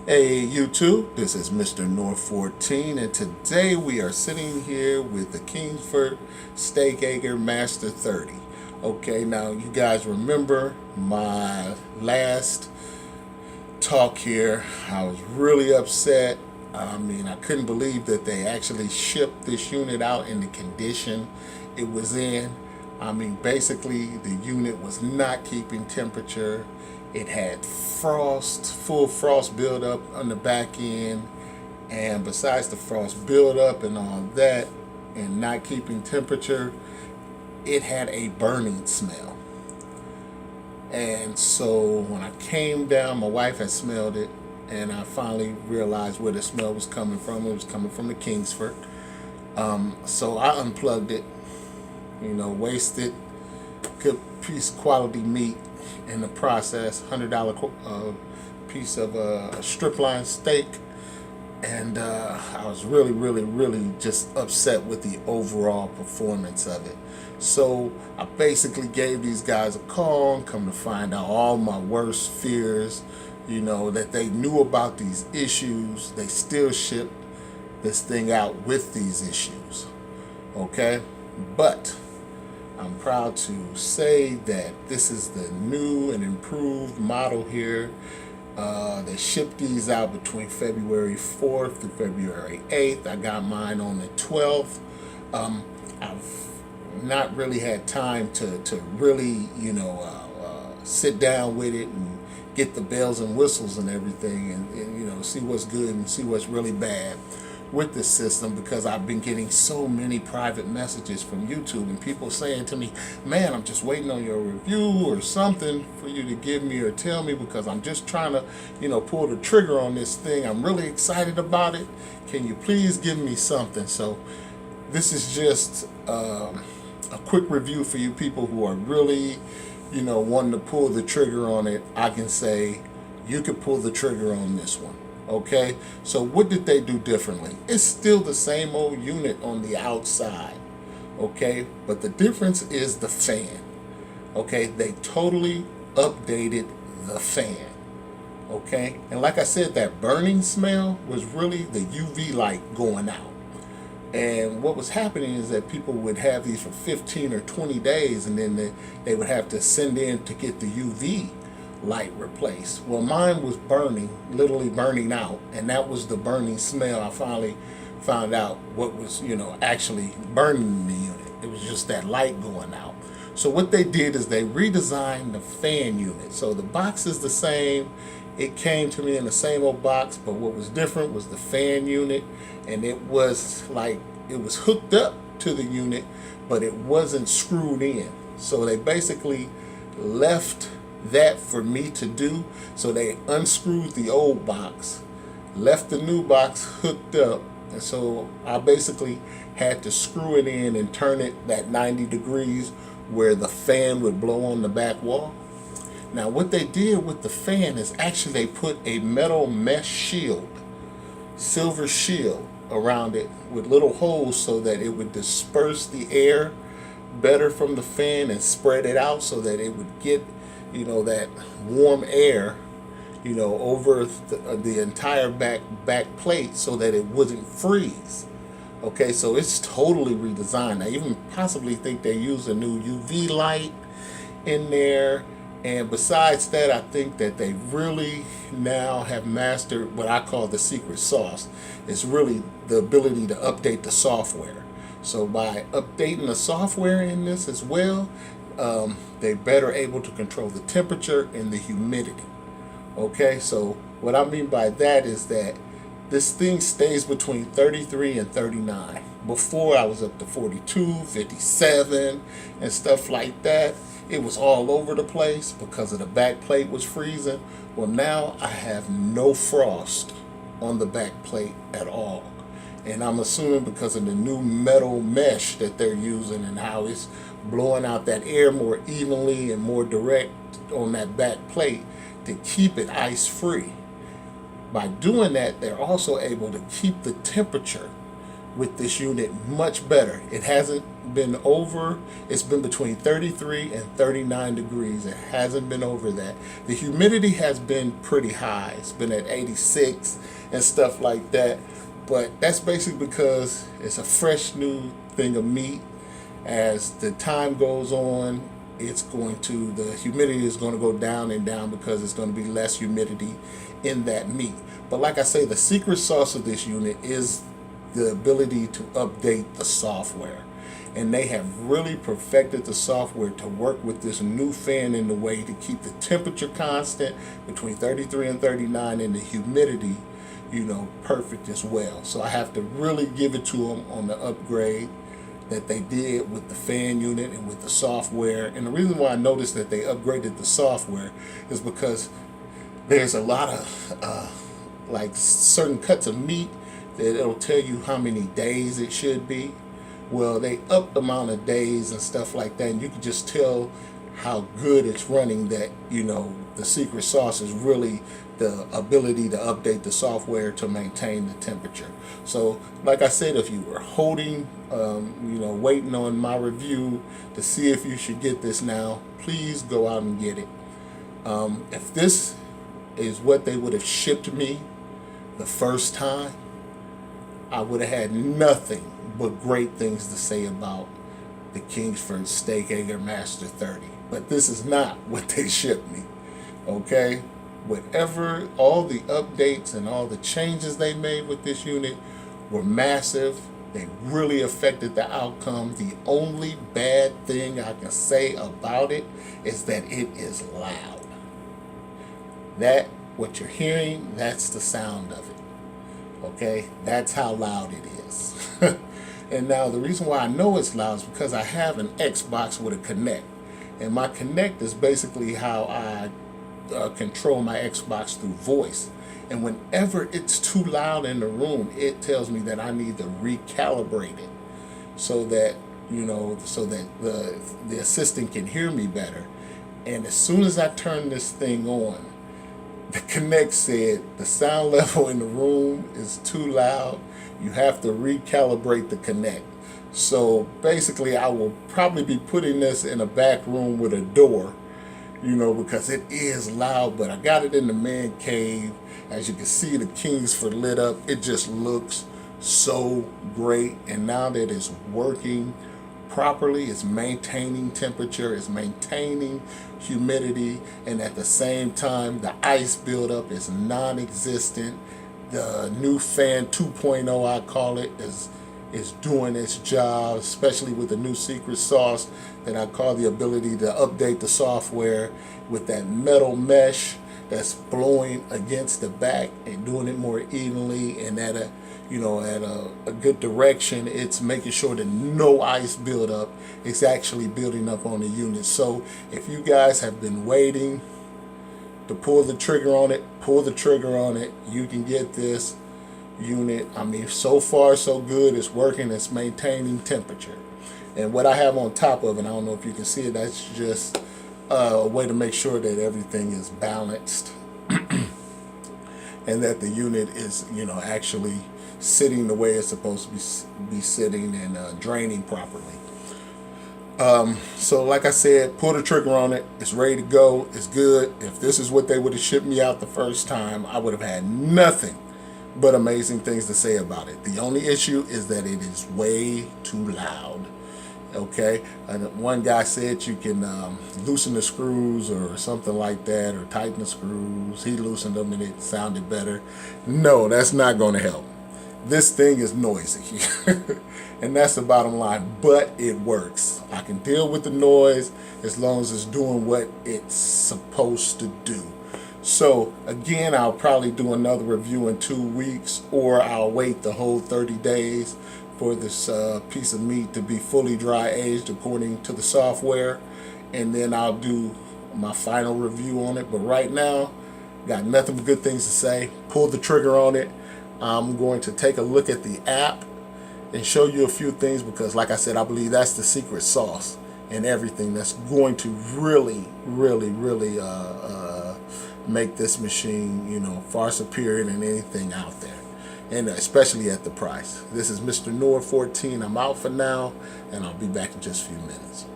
Hey YouTube, this is Mr. North 14, and today we are sitting here with the Kingsford Steakager Master 30. Okay, now you guys remember my last talk here. I was really upset. I couldn't believe that they actually shipped this unit out in the condition it was in. Basically, the unit was not keeping temperature. It had frost, full frost buildup on the back end. And besides the frost buildup and all that, and not keeping temperature, it had a burning smell. And so when I came down, my wife had smelled it, and I finally realized where the smell was coming from. It was coming from the Kingsford. So I unplugged it, wasted good piece of quality meat in the process, $100 piece of strip line steak. And I was really, really, really just upset with the overall performance of it. So I basically gave these guys a call and come to find out all my worst fears, that they knew about these issues. They still shipped this thing out with these issues. Okay? But I'm proud to say that this is the new and improved model here. They shipped these out between February 4th to February 8th. I got mine on the 12th. I've not really had time to really, sit down with it and get the bells and whistles and everything and see what's good and see what's really bad with this system, because I've been getting so many private messages from YouTube and people saying to me, man, I'm just waiting on your review or something for you to give me or tell me, because I'm just trying to pull the trigger on this thing. I'm really excited about it. Can you please give me something? So this is just a quick review for you people who are really wanting to pull the trigger on it. I can say you could pull the trigger on this one. Okay, so what did they do differently? It's still the same old unit on the outside, okay, but the difference is the fan. Okay, they totally updated the fan. Okay, and like I said, that burning smell was really the UV light going out. And what was happening is that people would have these for 15 or 20 days, and then they would have to send in to get the UV light replaced. Well, mine was burning, literally burning out, and that was the burning smell. I finally found out what was, actually burning the unit. It was just that light going out. So what they did is they redesigned the fan unit. So the box is the same. It came to me in the same old box, but what was different was the fan unit, and it was hooked up to the unit, but it wasn't screwed in. So they basically left that for me to do. So they unscrewed the old box, left the new box hooked up, and so I basically had to screw it in and turn it that 90 degrees where the fan would blow on the back wall. Now what they did with the fan is actually they put a metal mesh shield, silver shield around it with little holes so that it would disperse the air better from the fan and spread it out so that it would get that warm air over the entire back plate so that it wouldn't freeze. Okay, so it's totally redesigned. I even possibly think they use a new UV light in there. And besides that, I think that they really now have mastered what I call the secret sauce. It's really the ability to update the software. So by updating the software in this as well, they're better able to control the temperature and the humidity. Okay, so what I mean by that is that this thing stays between 33 and 39. Before, I was up to 42, 57, and stuff like that. It was all over the place because of the back plate was freezing. Well, now I have no frost on the back plate at all. And I'm assuming because of the new metal mesh that they're using and how it's blowing out that air more evenly and more direct on that back plate to keep it ice free. By doing that, they're also able to keep the temperature with this unit much better. It hasn't been over, it's been between 33 and 39 degrees. It hasn't been over that. The humidity has been pretty high. It's been at 86 and stuff like that. But that's basically because it's a fresh new thing of meat. As the time goes on, the humidity is going to go down and down because it's going to be less humidity in that meat. But like I say, the secret sauce of this unit is the ability to update the software. And they have really perfected the software to work with this new fan in the way to keep the temperature constant between 33 and 39 and the humidity, perfect as well. So I have to really give it to them on the upgrade that they did with the fan unit and with the software. And the reason why I noticed that they upgraded the software is because there's a lot of like certain cuts of meat that it'll tell you how many days it should be. Well, they upped the amount of days and stuff like that, and you can just tell how good it's running, that the secret sauce is really the ability to update the software to maintain the temperature. So like I said, if you were holding waiting on my review to see if you should get this now, please go out and get it. If this is what they would have shipped me the first time, I would have had nothing but great things to say about the Kingsford Steakager Master 30. But this is not what they shipped me. Okay? Whatever, all the updates and all the changes they made with this unit were massive. They really affected the outcome. The only bad thing I can say about it is that it is loud. What you're hearing, that's the sound of it. Okay? That's how loud it is. And now the reason why I know it's loud is because I have an Xbox with a Kinect. And my Kinect is basically how I control my Xbox through voice. And whenever it's too loud in the room, it tells me that I need to recalibrate it so that the assistant can hear me better. And as soon as I turn this thing on, the Kinect said the sound level in the room is too loud. You have to recalibrate the Kinect. So basically, I will probably be putting this in a back room with a door, because it is loud. But I got it in the man cave. As you can see, the Kingsford lit up. It just looks so great. And now that it's working properly, it's maintaining temperature, it's maintaining humidity, and at the same time, the ice buildup is non-existent. The new fan 2.0, I call it, is doing its job, especially with the new secret sauce that I call the ability to update the software with that metal mesh that's blowing against the back and doing it more evenly and at a good direction. It's making sure that no ice buildup is actually building up on the unit. So if you guys have been waiting to pull the trigger on it, pull the trigger on it. You can get this unit. I mean, so far so good. It's working. It's maintaining temperature. And what I have on top of it, I don't know if you can see it, that's just a way to make sure that everything is balanced and that the unit is, actually sitting the way it's supposed to be sitting and draining properly. So like I said, pull the trigger on it. It's ready to go. It's good. If this is what they would have shipped me out the first time, I would have had nothing but amazing things to say about it. The only issue is that it is way too loud. Okay, and one guy said you can loosen the screws or something like that, or tighten the screws. He loosened them and it sounded better. No, that's not going to help. This thing is noisy, and that's the bottom line, but it works. I can deal with the noise as long as it's doing what it's supposed to do. So again, I'll probably do another review in 2 weeks, or I'll wait the whole 30 days for this piece of meat to be fully dry aged according to the software, and then I'll do my final review on it. But right now, got nothing but good things to say. Pull the trigger on it. I'm going to take a look at the app and show you a few things, because like I said, I believe that's the secret sauce and everything that's going to really make this machine, far superior than anything out there. and especially at the price. This is Mr. Noor 14. I'm out for now, and I'll be back in just a few minutes.